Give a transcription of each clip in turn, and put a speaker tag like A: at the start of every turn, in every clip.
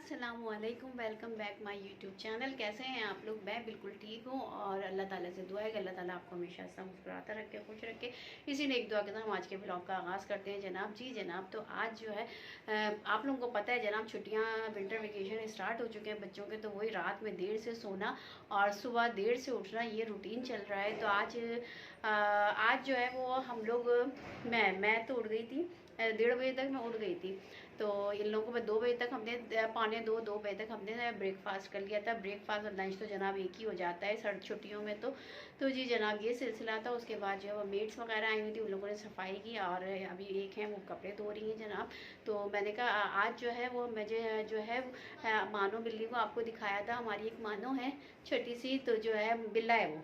A: अस्सलामुअलैकुम, welcome back my YouTube channel. कैसे हैं आप लोग? मैं बिल्कुल ठीक हूँ और अल्लाह ताला से दुआ है कि अल्लाह ताला आपको हमेशा ऐसा मुस्कुराता रखे, खुश रखे। इसी ने एक दुआ के साथ हम आज के ब्लॉग का आगाज़ करते हैं जनाब। जी जनाब, तो आज जो है आप लोगों को पता है जनाब, छुट्टियाँ विंटर वेकेशन स्टार्ट हो चुके हैं बच्चों के, तो वही रात में देर से सोना और सुबह देर से उठना, ये रूटीन चल रहा है। तो आज जो है वो हम लोग मैं तो उठ गई थी 1:30 बजे तक, मैं उठ गई थी। तो इन लोगों को 2 बजे तक हमने 2 बजे तक हमने ब्रेकफास्ट कर लिया था। ब्रेकफास्ट और लंच तो जनाब एक ही हो जाता है सर छुट्टियों में। तो जी जनाब, ये सिलसिला था। उसके बाद जो है वो मेड्स वगैरह आई हुई थी, उन लोगों ने सफाई की और अभी एक है वो कपड़े धो रही हैं जनाब। तो मैंने कहा आज जो है वो मुझे जो है मानो बिल्ली को आपको दिखाया था। हमारी एक मानो है छोटी सी, तो जो है बिल्ला है, वो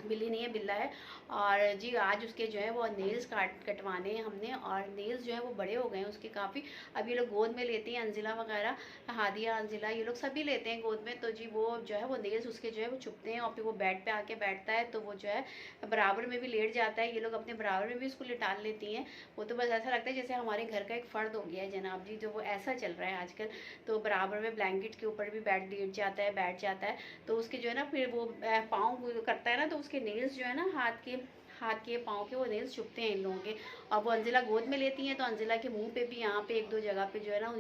A: बिल्ली नहीं है बिल्ला है। और जी आज उसके जो है वो नेल्स कटवाने हैं हमने, और नेल्स जो है वो बड़े हो गए हैं उसके काफ़ी। अब ये लोग गोद में लेते हैं, अंजिला वगैरह, हादिया अंजिला, ये लोग सभी लेते हैं गोद में। तो जी वो जो है वो नेल्स उसके जो है वो चुभते हैं, और फिर वो बेड पे आके बैठता है तो वो जो है बराबर में भी लेट जाता है। ये लोग अपने बराबर में भी उसको लिटाल लेती हैं। वो तो बस ऐसा लगता है जैसे हमारे घर का एक फ़र्द हो गया है जनाब जी, तो वो ऐसा चल रहा है आजकल। तो बराबर में ब्लैंकेट के ऊपर भी लेट जाता है, बैठ जाता है। तो उसके जो है ना फिर वो पाँव करता है ना, तो उसके नेल्स जो है ना हाथ के पाँव के वो नेल्स चुभते हैं इन लोगों के। और वो अंजिला गोद में लेती हैं तो अंजिला के मुंह पे भी यहाँ पे 1-2 जगह पे जो है ना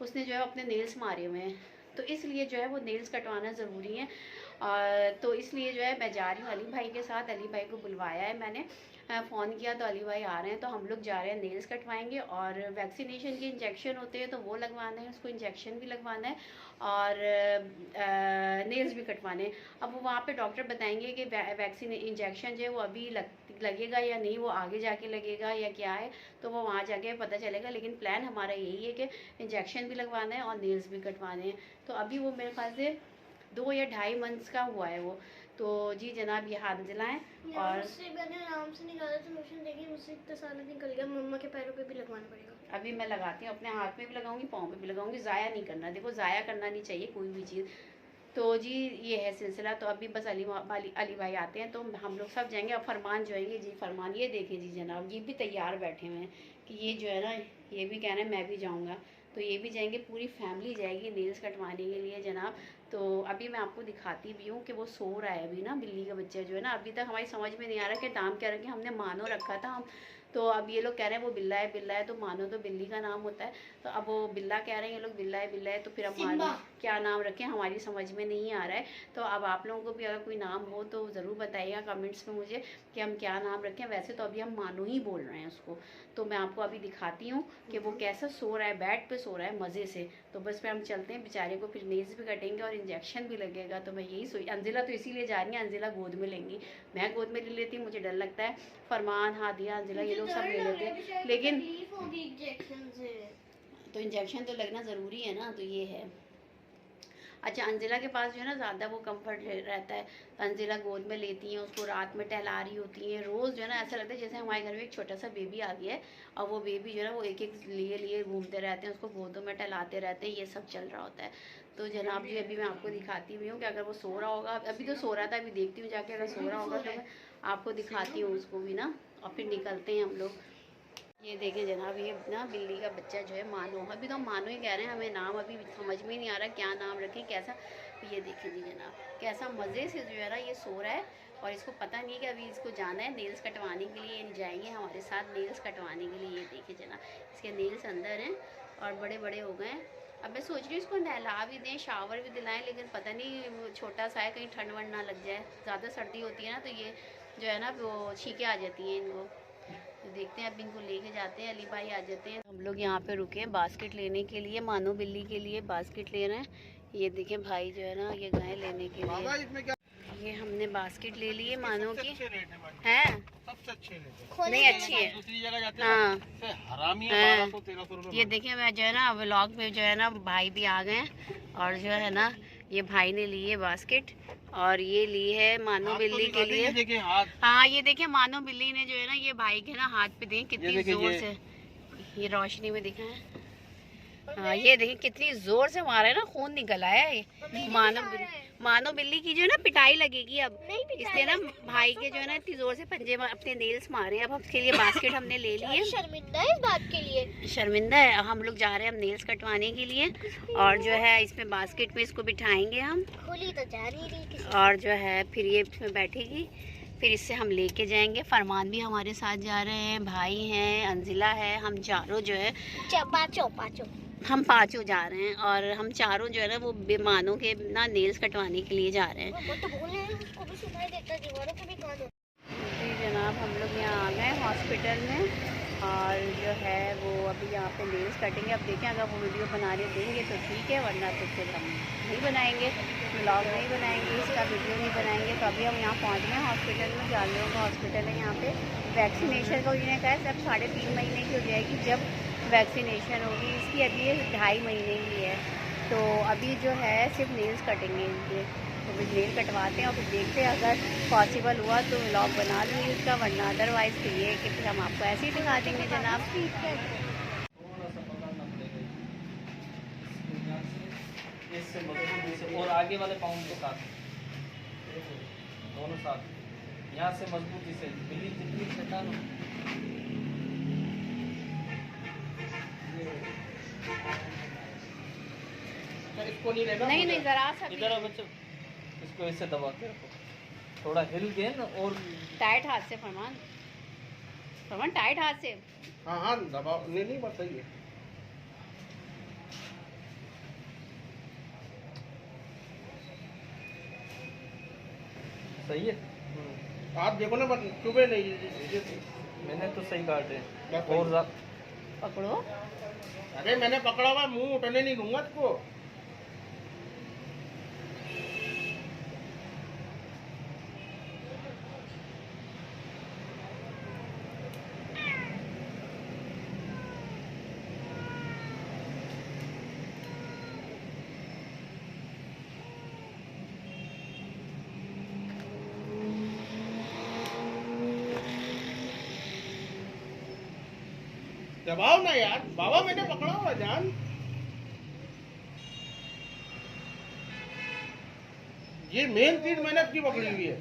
A: उसने जो है अपने नेल्स मारे हुए हैं। तो इसलिए जो है वो नेल्स कटवाना ज़रूरी है। तो इसलिए जो है मैं जा रही हूँ अली भाई के साथ। अली भाई को बुलवाया है मैंने, फ़ोन किया तो अली भाई आ रहे हैं, तो हम लोग जा रहे हैं, नेल्स कटवाएंगे। और वैक्सीनेशन के इंजेक्शन होते हैं तो वो लगवाना है, उसको इंजेक्शन भी लगवाना है और नेल्स भी कटवाने हैं। अब वो वहाँ पे डॉक्टर बताएंगे कि वैक्सीन इंजेक्शन जो है वो अभी लगेगा या नहीं, वो आगे जाके लगेगा या क्या है, तो वो वहाँ जाके पता चलेगा। लेकिन प्लान हमारा यही है कि इंजेक्शन भी लगवाना है और नेल्स भी कटवाने हैं। तो अभी वो मेरे ख्याल से 2 या 2.5 मंथ्स का हुआ है वो। तो जी जनाब, ये हाथ जलाएं। और
B: मैंने आराम से निकाला तो लोशन देखिए मुझसे इतना सारा निकल गया। मम्मा के पैरों पे भी लगवाना पड़ेगा।
A: अभी मैं लगाती हूँ, अपने हाथ में भी लगाऊंगी, पाँव पे भी लगाऊंगी। ज़ाया नहीं करना, देखो ज़ाया करना नहीं चाहिए कोई भी चीज़। तो जी ये है सिलसिला। तो अभी बस अली भाई आते हैं तो हम लोग सब जाएंगे। और फरमान जो है जी फरमान, ये देखें जी जनाब, ये भी तैयार बैठे हुए हैं कि ये जो है ना ये भी कह रहे हैं मैं भी जाऊँगा। तो ये भी जाएंगे, पूरी फैमिली जाएगी नेल्स कटवाने के लिए जनाब। तो अभी मैं आपको दिखाती भी हूँ कि वो सो रहा है अभी ना, बिल्ली का बच्चा जो है ना। अभी तक हमारी समझ में नहीं आ रहा कि नाम क्या रखें। हमने मानो रखा था हम, तो अब ये लोग कह रहे हैं वो बिल्ला है, तो मानो तो बिल्ली का नाम होता है। तो अब वो बिल्ला कह रहे हैं ये लोग, बिल्ला है, तो फिर अब मानो क्या नाम रखें हमारी समझ में नहीं आ रहा है। तो अब आप लोगों को भी अगर कोई नाम हो तो ज़रूर बताइएगा कमेंट्स में मुझे कि हम क्या नाम रखें। वैसे तो अभी हम मानो ही बोल रहे हैं उसको। तो मैं आपको अभी दिखाती हूँ कि वो कैसा सो रहा है, बेड पे सो रहा है मज़े से। तो बस फिर हम चलते हैं, बेचारे को फिर नेल्स भी कटेंगे और इंजेक्शन भी लगेगा। तो मैं यही सोई, अंजिला तो इसीलिए जा रही है, अंजिला गोद में लेंगी, मैं गोद में ले लेती, मुझे डर लगता है। फरमान, हादिया, अंजिला ये लोग सब ले लेते हैं, लेकिन तो इंजेक्शन तो लगना ज़रूरी है ना, तो ये है। अच्छा, अंजिला के पास जो है ना ज़्यादा वो कंफर्ट रहता है, तो अंजिला गोद में लेती हैं, उसको रात में टहला रही होती हैं रोज़। जो है ना ऐसा लगता है जैसे हमारे घर में एक छोटा सा बेबी आ गया है, और वो बेबी जो है ना वो एक लिए घूमते रहते हैं, उसको गोदों में टहलाते रहते हैं, ये सब चल रहा होता है। तो जनाब जी अभी मैं आपको दिखाती हुई हूँ कि अगर वो सो रहा होगा, अभी तो सो रहा था, अभी देखती हूँ जाके, अगर सो रहा होगा तो मैं आपको दिखाती हूँ उसको भी ना, और फिर निकलते हैं हम लोग। ये देखें जनाब, ये ना बिल्ली का बच्चा जो है मानो, अभी तो हम मानो ही कह रहे हैं, हमें नाम अभी समझ में नहीं आ रहा क्या नाम रखें कैसा। ये देखें जी जनाब, कैसा मज़े से जो है ना ये सो रहा है, और इसको पता नहीं कि अभी इसको जाना है नेल्स कटवाने के लिए, जाएंगे हमारे साथ नेल्स कटवाने के लिए। ये देखें जनाब, इसके नेल्स अंदर हैं और बड़े बड़े हो गए हैं। अब मैं सोच रही हूँ इसको नहला भी दें, शावर भी दिलाएं, लेकिन पता नहीं छोटा सा है, कहीं ठंड वंड ना लग जाए, ज़्यादा सर्दी होती है ना, तो ये जो है ना वो छींकें आ जाती हैं इनको। तो देखते हैं, अब इनको लेके जाते हैं, अली भाई आ जाते हैं। हम लोग यहाँ पे रुके हैं बास्केट लेने के लिए, मानो बिल्ली के लिए बास्केट ले रहे हैं। ये देखें भाई जो है ना ये गए लेने के लिए। ये हमने बास्केट ले ली है मानो की, है
C: सबसे अच्छे
A: नहीं अच्छी है,
C: दूसरी जगह जाते
A: हाँ
C: हरामी है, 1200-1300 रुपए।
A: ये देखिए मैं जो है ना व्लॉग में जो है ना भाई भी आ गए, और जो है ना ये भाई ने ली है बास्केट, और ये ली है मानो बिल्ली के लिए।
C: देखिए हाथ,
A: हाँ ये देखिए मानो बिल्ली ने जो है ना ये भाई के ना हाथ पे देखें कितनी जोर से, ये रोशनी में दिखा है। हाँ ये देखिए कितनी जोर से मारा है ना, खून निकल आया है। मानो बिल्ली की जो है ना पिटाई लगेगी अब,
B: नहीं पिटाई
A: इसलिए ना भाई के जो है ना इतनी जोर से पंजे अपने नेल्स मारे। अब उसके लिए बास्केट हमने ले ली है।
B: शर्मिंदा है इस बात के लिए,
A: शर्मिंदा है। हम लोग जा रहे हैं अब नेल्स कटवाने के लिए, और जो है इसमें बास्केट में इसको बिठाएंगे हम,
B: खोली तो जा नहीं रही
A: और जो है फिर ये इसमें बैठेगी, फिर इससे हम लेके जाएंगे। फरमान भी हमारे साथ जा रहे हैं, भाई हैं, अंजिला है, हम चारों जो है हम पांचों जा रहे हैं, और हम चारों जो है ना वो बेमानों के ना नेल्स कटवाने के लिए जा रहे हैं।
B: वो तो बोले उसको भी सुनाई देता, दीवारों पे भी कान होता।
A: जी जनाब, हम लोग यहाँ आ गए हॉस्पिटल में, और जो है वो अभी यहाँ पे नेल्स कटेंगे। अब देखें अगर वो वीडियो बनाने देंगे तो ठीक है, वरना तो फिर हम नहीं बनाएंगे, व्लॉग नहीं बनाएंगे, इसका वीडियो नहीं बनाएंगे। तो अभी हम यहाँ पहुँच गए हॉस्पिटल में, जानवरों का हॉस्पिटल है यहाँ पे। वैक्सीनेशन का उन्होंने कहा है सब 3.5 महीने की हो जाएगी जब वैक्सीनेशन होगी, इसकी अभी 2.5 महीने की है। तो अभी जो है सिर्फ नेल्स कटेंगे इनके, तो फिर नेल कटवाते हैं और फिर देखते हैं अगर पॉसिबल हुआ तो व्लॉग बना देंगे इसका, वरना अदरवाइज़ फिर ये कि फिर हम आपको ऐसे ही दिखा देंगे जनाब।
C: और आगे वाले पाउंड के साथ दोनों साथ, यहाँ से मजबूती से बिल्ली जितनी शैतान हो। इसको नहीं रहेगा,
A: नहीं जरा सा
C: इधर आओ बच्चों, इसको ऐसे दबा के रखो, थोड़ा हिल गए ना, और
A: टाइट हाथ से फरमान टाइट हाथ से।
C: हाँ दबाओ, नहीं बात सही है। सही है, आप देखो ना, चुभे नहीं, मैंने तो सही काटे और
A: पकड़ो।
C: अरे मैंने पकड़ा हुआ, मुंह उठने नहीं दूंगा इसको। दबाओ ना यार बाबा, मैंने पकड़ा हुआ जान। ये मेन चीज मैंने आपकी पकड़ी हुई है।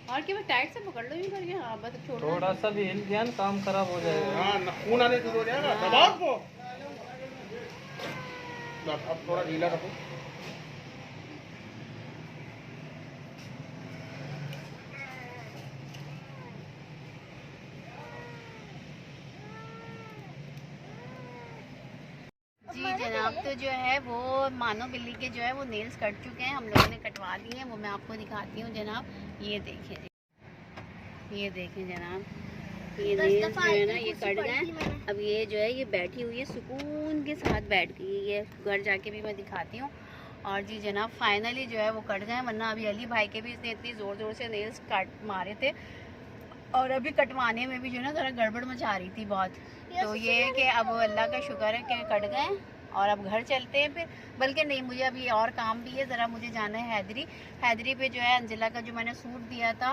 A: और क्या, टाइट से पकड़ लो यूं करके। हाँ बस छोड़,
C: थोड़ा सा भी हिल गया काम खराब हो जाएगा। हाँ खून आने शुरू हो जाएगा।
A: हाँ।
C: दबाओ को, अब थोड़ा ढीला रखो।
A: जी जनाब, तो जो है वो मानो बिल्ली के जो है वो नेल्स कट चुके हैं, हम लोगों ने कटवा लिए हैं। वो मैं आपको दिखाती हूँ जनाब, ये देखें जनाब, ये नेल्स जो है ना ये कट गए। अब ये जो है ये बैठी हुई है, सुकून के साथ बैठ गई है। ये घर जाके भी मैं दिखाती हूँ। और जी जनाब फाइनली जो है वो कट गए, वरना अभी अली भाई के भी इसने इतनी ज़ोर से नेल्स काट मारे थे, और अभी कटवाने में भी जो है ना ज़रा गड़बड़ मचा रही थी बहुत। तो ये है कि अब अल्लाह का शुक्र है कि कट गए, और अब घर चलते हैं फिर। बल्कि नहीं, मुझे अभी और काम भी है, ज़रा मुझे जाना है हैदरी पे। जो है अंजिला का जो मैंने सूट दिया था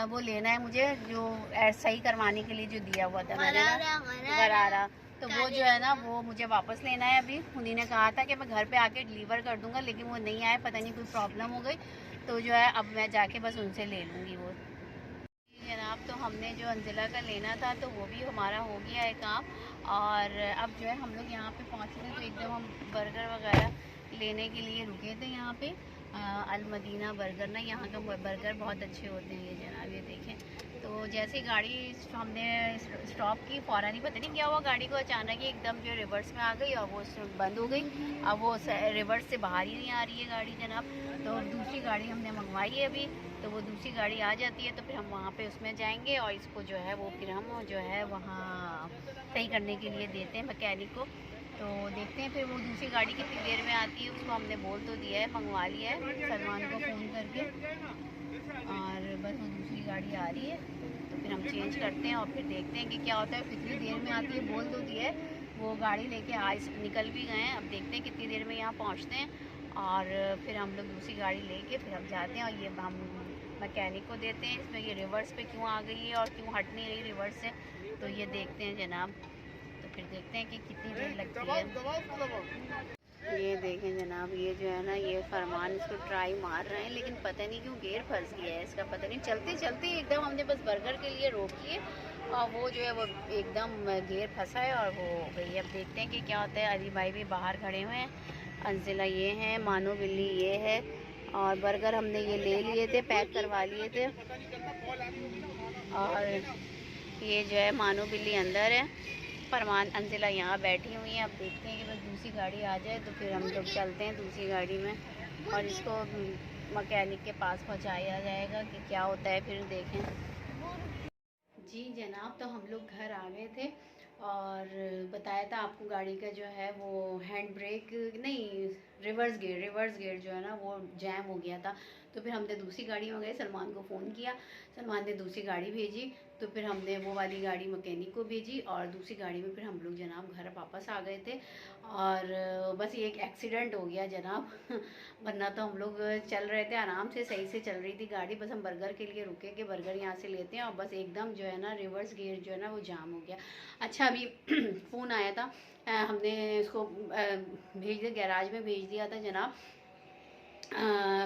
A: वो लेना है मुझे, जो सही करवाने के लिए जो दिया हुआ था मैंने गरारा, तो वो जो है ना वो मुझे वापस लेना है। अभी उन्हीं ने कहा था कि मैं घर पे आके डिलीवर कर दूंगा, लेकिन वो नहीं आए, पता नहीं कोई प्रॉब्लम हो गई। तो जो है अब मैं जाके बस उनसे ले लूँगी वो जनाब। तो हमने जो अंजिला का लेना था तो वो भी हमारा हो गया है काम, और अब जो है हम लोग यहाँ पे पहुँचे थे, तो एकदम हम बर्गर वगैरह लेने के लिए रुके थे यहाँ पे। अल मदीना बर्गर ना, यहाँ का बर्गर बहुत अच्छे होते हैं ये जनाब। ये देखें, तो जैसे ही गाड़ी हमने स्टॉप की, फ़ौरन ही पता नहीं क्या हुआ, गाड़ी को अचानक ही एकदम जो रिवर्स में आ गई और वो बंद हो गई। अब वो रिवर्स से बाहर ही नहीं आ रही है गाड़ी जनाब। तो दूसरी गाड़ी हमने मंगवाई है अभी, तो वो दूसरी गाड़ी आ जाती है तो फिर हम वहाँ पे उसमें जाएंगे, और इसको जो है वो फिर हम जो है वहाँ सही करने के लिए देते हैं मैकेनिक को। तो देखते हैं फिर वो दूसरी गाड़ी कितनी देर में आती है। उसको हमने बोल तो दिया है, मंगवा लिया है सलमान को फ़ोन करके, और बस वो दूसरी गाड़ी आ रही है तो फिर हम चेंज करते हैं, और फिर देखते हैं कि क्या होता है, कितनी देर में आती है। बोल तो दिया है, वो गाड़ी लेके आज निकल भी गए हैं। अब देखते हैं कितनी देर में यहाँ पहुँचते हैं, और फिर हम लोग दूसरी गाड़ी लेके फिर हम जाते हैं, और ये हम मैकेनिक को देते हैं। इसमें ये रिवर्स पे क्यों आ गई है और क्यों हट नहीं रही रिवर्स से, तो ये देखते हैं जनाब। तो फिर देखते हैं कि कितनी देर लगती है। ये देखें जनाब, जनाब ये जो है ना, ये फरमान इसको ट्राई मार रहे हैं, लेकिन पता नहीं क्यों गेयर फंस गया है इसका, पता नहीं। चलते चलते एकदम हमने बस बर्गर के लिए रोक लिए और वो जो है वो एकदम गेयर फंसा है और वो हो गई। अब देखते हैं कि क्या होता है। अली भाई भी बाहर खड़े हुए हैं, अंजिला ये हैं, मानो बिल्ली ये है, और बर्गर हमने ये ले लिए थे, पैक करवा लिए थे। और ये जो है मानो बिल्ली अंदर है, फरमान अंजिला यहाँ बैठी हुई हैं। अब देखते हैं कि बस दूसरी गाड़ी आ जाए तो फिर हम लोग चलते हैं दूसरी गाड़ी में और इसको मैकेनिक के पास पहुँचाया जाएगा कि क्या होता है, फिर देखें। जी जनाब, तो हम लोग घर आ गए थे और बताया था आपको गाड़ी का जो है वो हैंड ब्रेक नहीं, रिवर्स गेयर जो है ना वो जैम हो गया था। तो फिर हमने दूसरी गाड़ी में गए, सलमान को फ़ोन किया, सलमान ने दूसरी गाड़ी भेजी, तो फिर हमने वो वाली गाड़ी मैकेनिक को भेजी और दूसरी गाड़ी में फिर हम लोग जनाब घर वापस आ गए थे। और बस ये एक एक्सीडेंट हो गया जनाब वरना तो हम लोग चल रहे थे आराम से, सही से चल रही थी गाड़ी। बस हम बर्गर के लिए रुके कि बर्गर यहाँ से लेते हैं और बस एकदम जो है ना रिवर्स गियर जो है ना वो जाम हो गया। अच्छा अभी फ़ोन आया था, हमने इसको भेज दिया, गैराज में भेज दिया था जनाब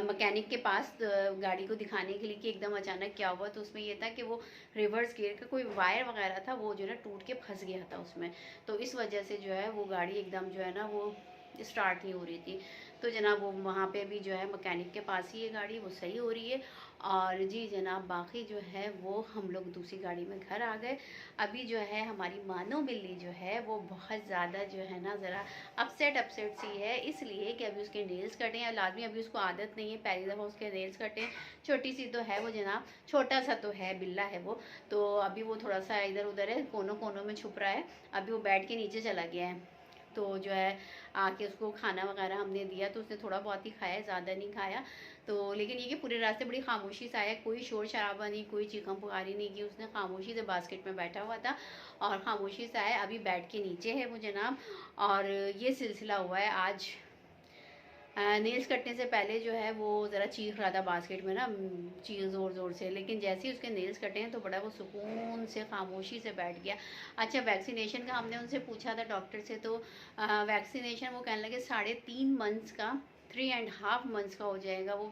A: मैकेनिक के पास गाड़ी को दिखाने के लिए कि एकदम अचानक क्या हुआ। तो उसमें ये था कि वो रिवर्स गियर का कोई वायर वगैरह था, वो जो है ना टूट के फंस गया था उसमें, तो इस वजह से जो है वो गाड़ी एकदम जो है ना वो स्टार्ट नहीं हो रही थी। तो जनाब वो वहाँ पे भी जो है मैकेनिक के पास ही ये गाड़ी वो सही हो रही है। और जी जनाब बाकी जो है वो हम लोग दूसरी गाड़ी में घर आ गए। अभी जो है हमारी मानो बिल्ली जो है वो बहुत ज़्यादा जो है ना ज़रा अपसेट सी है, इसलिए कि अभी उसके नेल्स कटे हैं। लाजमी अभी उसको आदत नहीं है, पहली दफ़ा उसके नेल्स कटे हैं। छोटी सी तो है वो जनाब, छोटा सा तो है, बिल्ला है वो, तो अभी वो थोड़ा सा इधर उधर है, कोनों कोनों में छुप रहा है। अभी वो बेड के नीचे चला गया है, तो जो है आके उसको खाना वगैरह हमने दिया तो उसने थोड़ा बहुत ही खाया, ज़्यादा नहीं खाया। तो लेकिन ये कि पूरे रास्ते बड़ी खामोशी से आया, कोई शोर शराबा नहीं, कोई चीखम पुकारी नहीं की, उसने खामोशी से बास्केट में बैठा हुआ था और ख़ामोशी से आया। अभी बेड के नीचे है वो जनाब। और ये सिलसिला हुआ है आज। नेल्स कटने से पहले जो है वो ज़रा चीख रहा था बास्केट में ना, चीख ज़ोर ज़ोर से, लेकिन जैसे ही उसके नेल्स कटे हैं तो बड़ा वो सुकून से खामोशी से बैठ गया। अच्छा वैक्सीनेशन का हमने उनसे पूछा था डॉक्टर से, तो वैक्सीनेशन वो कहने लगे 3.5 मंथ्स का, 3.5 मंथ्स का हो जाएगा वो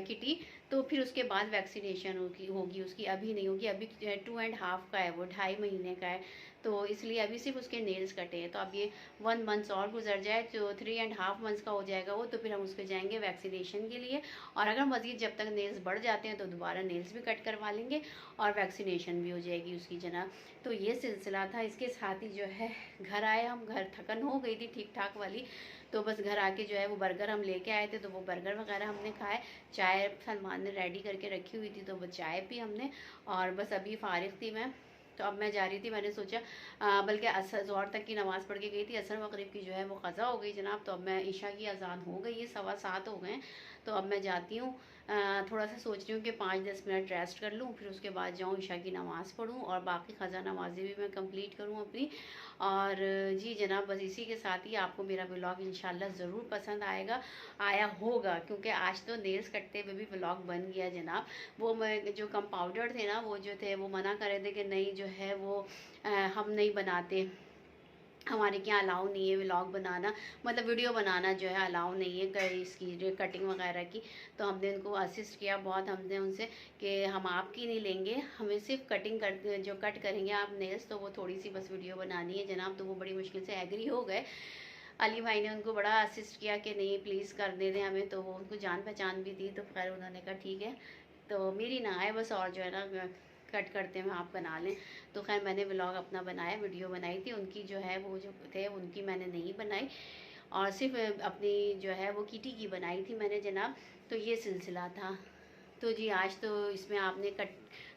A: किटी, तो फिर उसके बाद वैक्सीनेशन होगी उसकी, अभी नहीं होगी। अभी 2.5 का है वो, 2.5 महीने का है, तो इसलिए अभी सिर्फ उसके नेल्स कटे हैं। तो अब ये 1 मंथ और गुजर जाए तो 3.5 मंथ्स का हो जाएगा वो, तो फिर हम उसके जाएंगे वैक्सीनेशन के लिए। और अगर मज़ीद जब तक नेल्स बढ़ जाते हैं तो दोबारा नेल्स भी कट करवा लेंगे और वैक्सीनेशन भी हो जाएगी उसकी जनाब। तो ये सिलसिला था। इसके साथ ही जो है घर आए हम, घर थकन हो गई थी ठीक ठाक वाली, तो बस घर आके जो है वो बर्गर हम लेके आए थे, तो वो बर्गर वगैरह हमने खाए। चाय सलमान ने रेडी करके रखी हुई थी तो वो चाय पी हमने, और बस अभी फारिग थी मैं, तो अब मैं जा रही थी। मैंने सोचा बल्कि असर ज़ोहर तक की नमाज़ पढ़ के गई थी, असर मगरिब की जो है वो क़ज़ा हो गई जनाब। तो अब मैं ईशा की अज़ान हो गई है, 7:15 हो गए, तो अब मैं जाती हूँ। थोड़ा सा सोच रही हूँ कि 5-10 मिनट रेस्ट कर लूँ, फिर उसके बाद जाऊँ ईशा की नमाज़ पढ़ूँ और बाकी क़ज़ा नमाज़ें भी मैं कंप्लीट करूँ अपनी। और जी जनाब बस इसी के साथ ही आपको मेरा व्लॉग इंशाल्लाह ज़रूर पसंद आया होगा, क्योंकि आज तो नेल्स कटते हुए भी व्लॉग बन गया जनाब। वो मैं जो कंपाउंडर थे ना, वो जो थे वो मना कर रहे थे कि नहीं जो है वो हम नहीं बनाते, हमारे क्या अलाउ नहीं है व्लॉग बनाना, मतलब वीडियो बनाना जो है अलाउ नहीं है इसकी कटिंग वगैरह की। तो हमने उनको असिस्ट किया बहुत, हमने उनसे कि हम आपकी नहीं लेंगे, हमें सिर्फ कटिंग कर जो कट करेंगे आप नेल्स, तो वो थोड़ी सी बस वीडियो बनानी है जनाब। तो वो बड़ी मुश्किल से एग्री हो गए। अली भाई ने उनको बड़ा असिस्ट किया कि नहीं प्लीज़ कर दे दें हमें, तो वो उनको जान पहचान भी थी, तो खैर उन्होंने कहा ठीक है, तो मेरी ना आए बस, और जो है ना कट करते हैं आप बना लें। तो खैर मैंने व्लॉग अपना बनाया, वीडियो बनाई थी, उनकी जो है वो जो थे उनकी मैंने नहीं बनाई, और सिर्फ अपनी जो है वो किटी की बनाई थी मैंने जनाब। तो ये सिलसिला था। तो जी आज तो इसमें आपने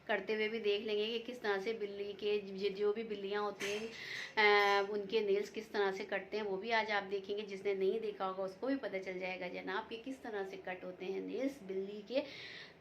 A: करते हुए भी देख लेंगे कि किस तरह से बिल्ली के जो भी बिल्लियाँ होती हैं उनके नेल्स किस तरह से कटते हैं, वो भी आज आप देखेंगे। जिसने नहीं देखा होगा उसको भी पता चल जाएगा जनाब कि किस तरह से कट होते हैं नेल्स बिल्ली के।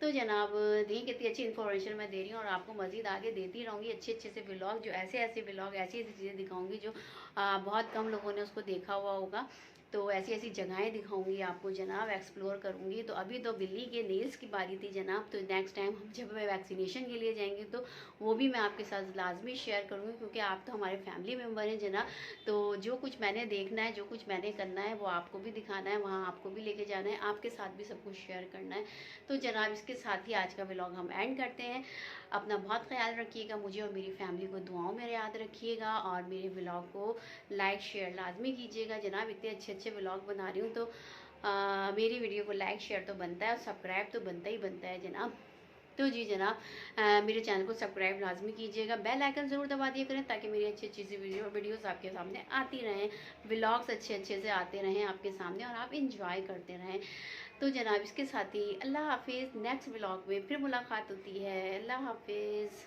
A: तो जनाब देखिए कितनी अच्छी इन्फॉर्मेशन मैं दे रही हूँ, और आपको मज़ीद आगे देती रहूँगी अच्छे से व्लॉग, जो ऐसे व्लॉग ऐसी चीज़ें दिखाऊँगी जो बहुत कम लोगों ने उसको देखा हुआ होगा। तो ऐसी ऐसी जगहें दिखाऊंगी आपको जनाब, एक्सप्लोर करूंगी। तो अभी तो बिल्ली के नेल्स की बारी थी जनाब, तो नेक्स्ट टाइम हम जब वैक्सीनेशन के लिए जाएंगे तो वो भी मैं आपके साथ लाजमी शेयर करूंगी, क्योंकि आप तो हमारे फैमिली मेम्बर हैं जनाब। तो जो कुछ मैंने देखना है, जो कुछ मैंने करना है, वो आपको भी दिखाना है, वहाँ आपको भी लेके जाना है, आपके साथ भी सब कुछ शेयर करना है। तो जनाब इसके साथ ही आज का व्लॉग हम एंड करते हैं। अपना बहुत ख्याल रखिएगा, मुझे और मेरी फैमिली को दुआओं में याद रखिएगा, और मेरे व्लॉग को लाइक शेयर लाजमी कीजिएगा जनाब। इतने अच्छे अच्छे व्लॉग बना रही हूँ तो मेरी वीडियो को लाइक शेयर तो बनता है, और सब्सक्राइब तो बनता ही बनता है जनाब। तो जी जनाब, मेरे चैनल को सब्सक्राइब लाजमी कीजिएगा, बेल आइकन ज़रूर दबा दिया करें, ताकि मेरी अच्छी अच्छी सी वीडियोस आपके सामने आती रहें, व्लॉग्स अच्छे अच्छे से आते रहें आपके सामने, और आप इंजॉय करते रहें। तो जनाब इसके साथ ही अल्लाह हाफिज़। नेक्स्ट व्लॉग में फिर मुलाकात होती है। अल्लाह हाफिज़।